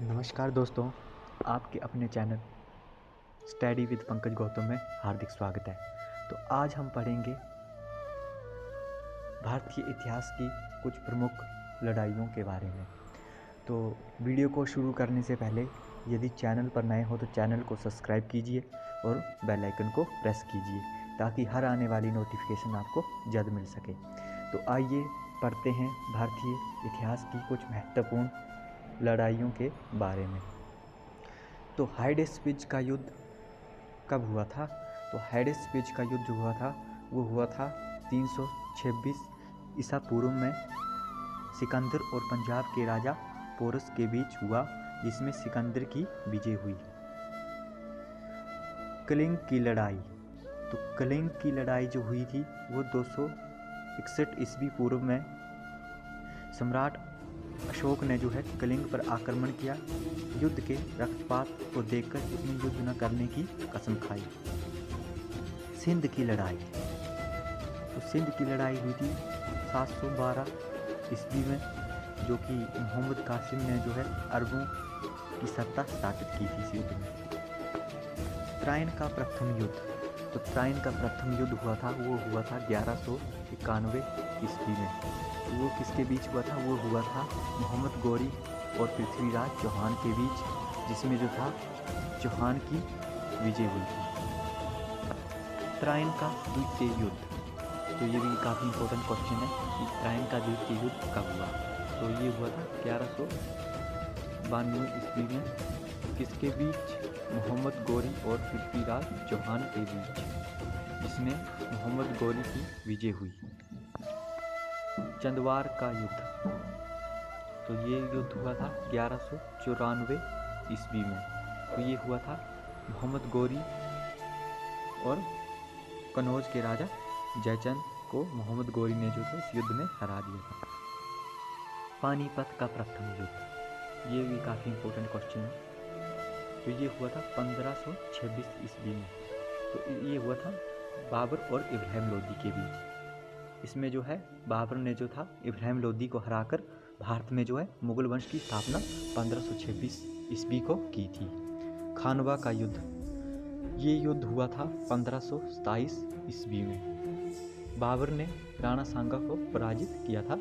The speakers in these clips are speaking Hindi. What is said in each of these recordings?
नमस्कार दोस्तों, आपके अपने channel study with Pankaj Gautam में हार्दिक स्वागत है। तो आज हम पढ़ेंगे भारतीय इतिहास की कुछ प्रमुख लड़ाइयों के बारे में। तो वीडियो को शुरू करने से पहले यदि चैनल पर नए हो तो चैनल को सब्सक्राइब कीजिए और बेल आइकन को प्रेस कीजिए ताकि हर आने वाली नोटिफिकेशन आपको जल्द मिल सके। तो आइए पढ़ते हैं भारतीय इतिहास की कुछ महत्वपूर्ण लड़ाइयों के बारे में। तो हाइडेस्पिच का युद्ध कब हुआ था? तो हाइडेस्पिच का युद्ध जो हुआ था वो हुआ था 326 ईसा पूर्व में सिकंदर और पंजाब के राजा पोरस के बीच हुआ, जिसमें सिकंदर की विजय हुई। कलिंग की लड़ाई, तो कलिंग की लड़ाई जो हुई थी वो 261 ईस्वी पूर्व में सम्राट अशोक ने जो है कलिंग पर आक्रमण किया। युद्ध के रक्तपात को देखकर उसने युद्ध न करने की कसम खाई। सिंध की लड़ाई, तो सिंध की लड़ाई हुई थी 712 ईस्वी में, जो कि मोहम्मद कासिम ने जो है अरबों की सत्ता स्थापित की थी इस युद्ध में। त्राइन का प्रथम युद्ध, तो त्राइन का प्रथम युद्ध हुआ था वो हुआ था 1191 ईस्वी में। वो किसके बीच हुआ था? वो हुआ था मोहम्मद गौरी और पृथ्वीराज चौहान के बीच, जिसमें जो था चौहान की विजय हुई थी। त्राइन का द्वितीय युद्ध, तो ये भी काफ़ी इंपॉर्टेंट क्वेश्चन है कि त्राइन का द्वितीय युद्ध कब हुआ? तो ये हुआ था 1192 ईस्वी में। किसके बीच? मोहम्मद गौरी और पृथ्वीराज चौहान के बीच, जिसमें मोहम्मद गौरी की विजय हुई। चंदवार का युद्ध, तो ये युद्ध हुआ था 1194 ईस्वी में। तो ये हुआ था मोहम्मद गौरी और कन्नौज के राजा जयचंद को मोहम्मद गौरी ने जो था इस युद्ध में हरा दिया था। पानीपत का प्रथम युद्ध, ये भी काफ़ी इंपॉर्टेंट क्वेश्चन है। तो ये हुआ था 1526 ईस्वी में। तो ये हुआ था बाबर और इब्राहिम लोदी के बीच। इसमें जो है बाबर ने जो था इब्राहिम लोदी को हराकर भारत में जो है मुगल वंश की स्थापना 1526 ईस्वी को की थी। खानवा का युद्ध, ये युद्ध हुआ था 1527 ईस्वी में। बाबर ने राणा सांगा को पराजित किया था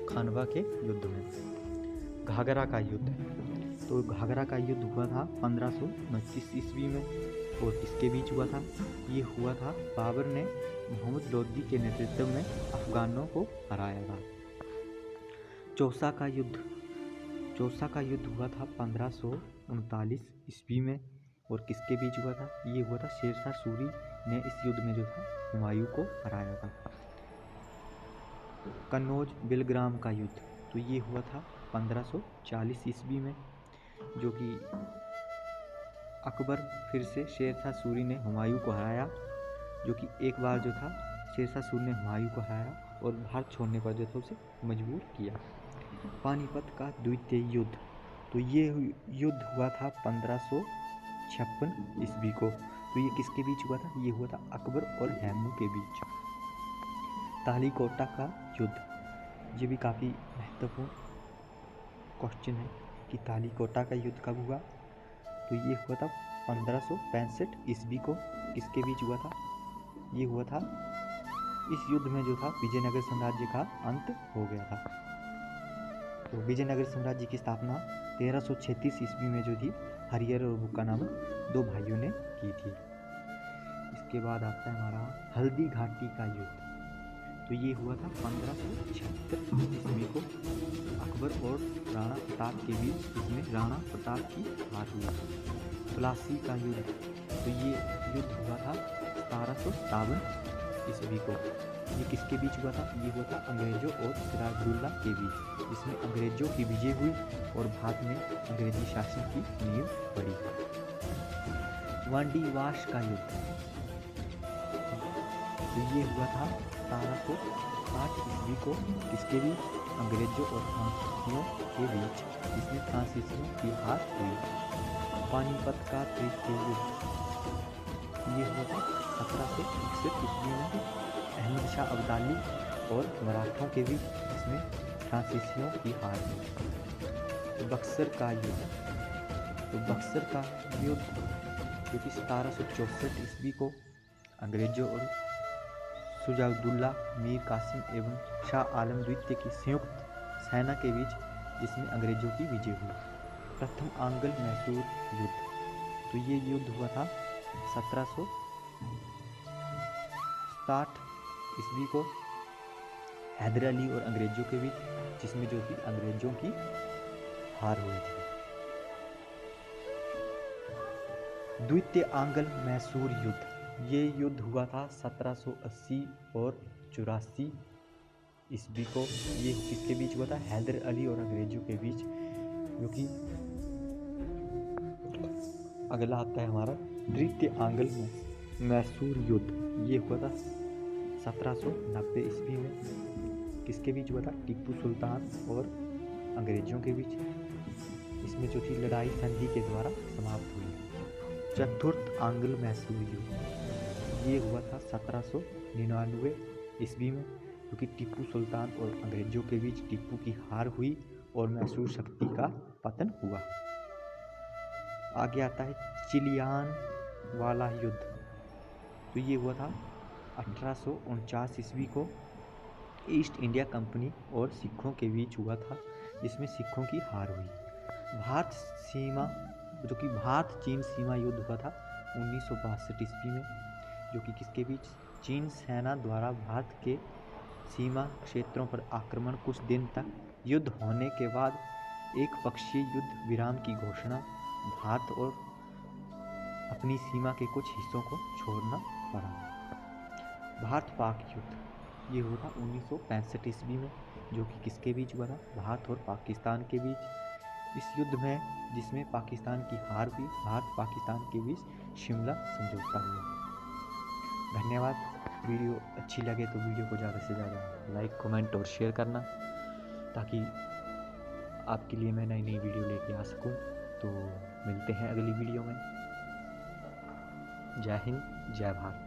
खानवा के युद्ध में। घाघरा का युद्ध, तो घाघरा का युद्ध हुआ था 1529 ईस्वी में और किसके बीच हुआ था? ये हुआ था बाबर ने मोहम्मद लोदी के नेतृत्व में अफगानों को हराया था। चौसा का युद्ध, चौसा का युद्ध हुआ था 1539 ईस्वी में और किसके बीच हुआ था? ये हुआ था शेरशाह सूरी ने इस युद्ध में जो था हुमायूं को हराया था। कन्नौज बिलग्राम का युद्ध, तो ये हुआ था 1540 ईस्वी में, जो कि अकबर फिर से शेरशाह सूरी ने हुमायूं को हराया, जो कि एक बार जो था शेरशाह सूरी ने हुमायूं को हराया और भारत छोड़ने पर जो था उसे मजबूर किया। पानीपत का द्वितीय युद्ध, तो ये युद्ध हुआ था 1556 ईस्वी को। तो ये किसके बीच हुआ था? ये हुआ था अकबर और हैमू के बीच। तालीकोटा का युद्ध, ये भी काफ़ी महत्वपूर्ण क्वेश्चन है कि तालीकोटा का युद्ध कब हुआ? तो ये हुआ था 1565 ईस्वी को। किसके बीच हुआ था? ये हुआ था इस युद्ध में जो था विजयनगर साम्राज्य का अंत हो गया था। तो विजयनगर साम्राज्य की स्थापना 1336 ईस्वी में जो थी हरिहर और बुक्का नामक दो भाइयों ने की थी। इसके बाद आता है हमारा हल्दी घाटी का युद्ध, तो ये हुआ था 1576 ईस्वी को अकबर और राणा प्रताप के बीच, जिसमें राणा प्रताप की हार हुई। प्लासी का युद्ध, तो ये युद्ध हुआ था 1757 ईस्वी को। ये किसके बीच हुआ था? ये हुआ था अंग्रेजों और सिराजुद्दौला के बीच, जिसमें अंग्रेजों की विजय हुई और भारत में अंग्रेजी शासन की नींव पड़ी। वांडीवाश का युद्ध, तो ये हुआ था 1760 ईस्वी को। किसके बीच? अंग्रेजों और फ्रांसीसियों के बीच, जिसमें फ्रांसीसियों की हार हुई। पानीपत का तृतीय युद्ध, ये हुआ था 1761 ईस्वी में अहमद शाह अब्दाली और मराठों के बीच, जिसमें फ्रांसीसियों की हार हुई। बक्सर का युद्ध, तो बक्सर का युद्ध जो कि 1764 ईस्वी को अंग्रेजों और शुजाउद्दौला, मीर कासिम एवं शाह आलम द्वितीय की संयुक्त सेना के बीच, जिसमें अंग्रेजों की विजय हुई। प्रथम आंग्ल मैसूर युद्ध, तो ये युद्ध हुआ था 1760 ईस्वी को हैदर अली और अंग्रेजों के बीच, जिसमें जो कि अंग्रेजों की हार हुई थी। द्वितीय आंग्ल मैसूर युद्ध, ये युद्ध हुआ था 1780 और 84 ईस्वी को। ये किसके बीच हुआ था? हैदर अली और अंग्रेजों के बीच, जो कि अगला आता है हमारा तृतीय आंग्ल मैसूर युद्ध। ये हुआ था 1790 ईस्वी में। किसके बीच हुआ था? टीपू सुल्तान और अंग्रेजों के बीच। इसमें जो थी लड़ाई संधि के द्वारा समाप्त हुई। चतुर्थ आंग्ल मैसूर युद्ध, ये हुआ था 1799 ईस्वी में, क्योंकि टीपू सुल्तान और अंग्रेजों के बीच टीपू की हार हुई और मैसूर शक्ति का पतन हुआ। आगे आता है चिलियान वाला युद्ध, तो ये हुआ था 1849 ईस्वी को ईस्ट इंडिया कंपनी और सिखों के बीच हुआ था, जिसमें सिखों की हार हुई। भारत सीमा, जो कि भारत चीन सीमा युद्ध हुआ था 1962 ईस्वी में, जो कि किसके बीच? चीन सेना द्वारा भारत के सीमा क्षेत्रों पर आक्रमण। कुछ दिन तक युद्ध होने के बाद एक पक्षीय युद्ध विराम की घोषणा, भारत और अपनी सीमा के कुछ हिस्सों को छोड़ना पड़ा। भारत पाक युद्ध, ये हुआ था 1965 ईस्वी में, जो कि किसके बीच हुआ था? भारत और पाकिस्तान के बीच। इस युद्ध में, जिसमें पाकिस्तान की हार हुई, भारत पाकिस्तान के बीच शिमला समझौता हुआ। धन्यवाद। वीडियो अच्छी लगे तो वीडियो को ज़्यादा से ज़्यादा लाइक, कमेंट और शेयर करना, ताकि आपके लिए मैं नई नई वीडियो लेके आ सकूं। तो मिलते हैं अगली वीडियो में। जय हिंद, जय भारत।